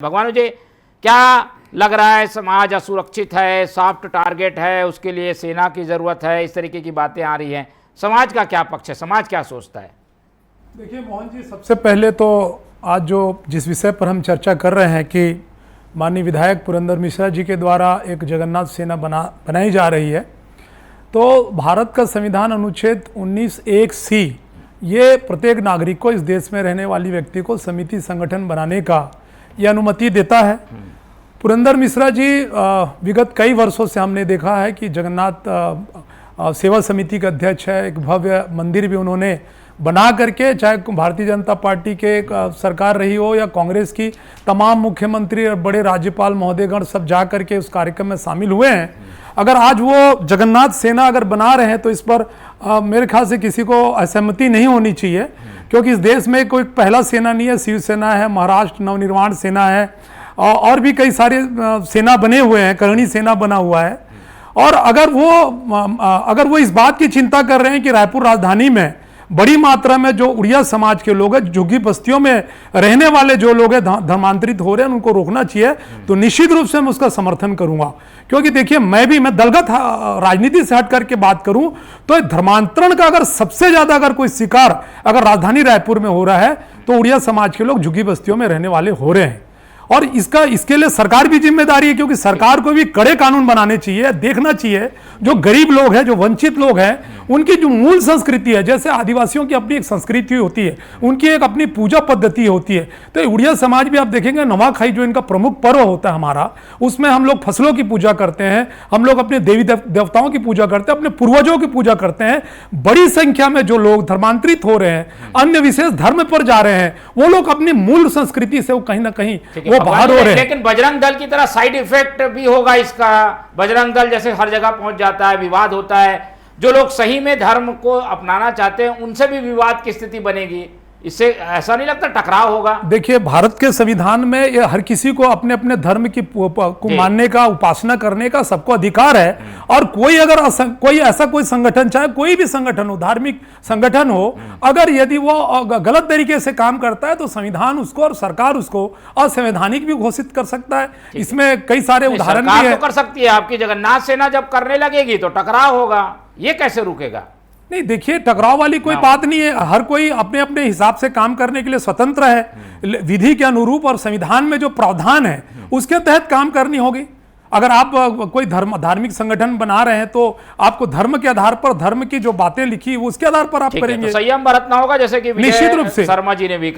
भगवान जी, क्या लग रहा है? समाज असुरक्षित है, सॉफ्ट टारगेट है, उसके लिए सेना की जरूरत है, इस तरीके की बातें आ रही हैं। समाज का क्या पक्ष है, समाज क्या सोचता है? देखिए मोहन जी, सबसे पहले तो आज जो जिस विषय पर हम चर्चा कर रहे हैं कि माननीय विधायक पुरंदर मिश्रा जी के द्वारा एक जगन्नाथ सेना बनाई जा रही है, तो भारत का संविधान अनुच्छेद 19(1)(c) ये प्रत्येक नागरिक को, इस देश में रहने वाली व्यक्ति को समिति संगठन बनाने का ये अनुमति देता है। पुरंदर मिश्रा जी विगत कई वर्षों से हमने देखा है कि जगन्नाथ सेवा समिति के अध्यक्ष है। एक भव्य मंदिर भी उन्होंने बना करके, चाहे भारतीय जनता पार्टी के सरकार रही हो या कांग्रेस की, तमाम मुख्यमंत्री और बड़े राज्यपाल महोदयगण सब जा करके उस कार्यक्रम में शामिल हुए हैं। अगर आज वो जगन्नाथ सेना अगर बना रहे हैं तो इस पर मेरे ख्याल से किसी को असहमति नहीं होनी चाहिए, क्योंकि इस देश में कोई पहला सेना नहीं है। शिवसेना है, महाराष्ट्र नवनिर्माण सेना है, और भी कई सारे सेना बने हुए हैं, करणी सेना बना हुआ है। और अगर वो इस बात की चिंता कर रहे हैं कि रायपुर राजधानी में बड़ी मात्रा में जो उड़िया समाज के लोग हैं, झुग्गी बस्तियों में रहने वाले जो लोग हैं, धर्मांतरित हो रहे हैं, उनको रोकना चाहिए, तो निश्चित रूप से मैं उसका समर्थन करूंगा। क्योंकि देखिए, मैं दलगत राजनीति से हट करके बात करूं तो धर्मांतरण का अगर सबसे ज्यादा अगर कोई शिकार अगर राजधानी रायपुर में हो रहा है तो उड़िया समाज के लोग झुग्गी बस्तियों में रहने वाले हो रहे हैं। और इसके लिए सरकार भी जिम्मेदारी है, क्योंकि सरकार को भी कड़े कानून बनाने चाहिए। देखना चाहिए जो गरीब लोग हैं, जो वंचित लोग हैं, उनकी जो मूल संस्कृति है, जैसे आदिवासियों की अपनी एक संस्कृति होती है, उनकी एक अपनी पूजा पद्धति होती है। तो उड़िया समाज भी आप देखेंगे, नवाखाई जो इनका प्रमुख पर्व होता है हमारा, उसमें हम लोग फसलों की पूजा करते हैं, हम लोग अपने देवी देवताओं की पूजा करते हैं, अपने पूर्वजों की पूजा करते हैं। बड़ी संख्या में जो लोग धर्मांतरित हो रहे हैं, अन्य विशेष धर्म पर जा रहे हैं, वो लोग अपनी मूल संस्कृति से वो कहीं ना कहीं बाहर हो रहे हैं। लेकिन बजरंग दल की तरह साइड इफेक्ट भी होगा इसका। बजरंग दल जैसे हर जगह पहुंच जाता है, विवाद होता है, जो लोग सही में धर्म को अपनाना चाहते हैं उनसे भी विवाद की स्थिति बनेगी। इससे ऐसा नहीं लगता टकराव होगा? देखिए, भारत के संविधान में ये हर किसी को अपने अपने धर्म की को मानने का, उपासना करने का सबको अधिकार है। और कोई अगर कोई ऐसा कोई संगठन, चाहे कोई भी संगठन हो, धार्मिक संगठन हो, अगर यदि वो गलत तरीके से काम करता है तो संविधान उसको और सरकार उसको असंवैधानिक भी घोषित कर सकता है। इसमें कई सारे उदाहरण भी है। तो कर सकती है। आपकी जगन्नाथ सेना जब करने लगेगी तो टकराव होगा, ये कैसे रुकेगा? नहीं, देखिए, टकराव वाली कोई बात नहीं है। हर कोई अपने अपने हिसाब से काम करने के लिए स्वतंत्र है। विधि के अनुरूप और संविधान में जो प्रावधान है उसके तहत काम करनी होगी। अगर आप कोई धार्मिक संगठन बना रहे हैं तो आपको धर्म के आधार पर, धर्म की जो बातें लिखी उसके आधार पर आप करेंगे। तो संयम बरतना होगा, जैसे कि निश्चित रूप से शर्मा जी ने भी कहा।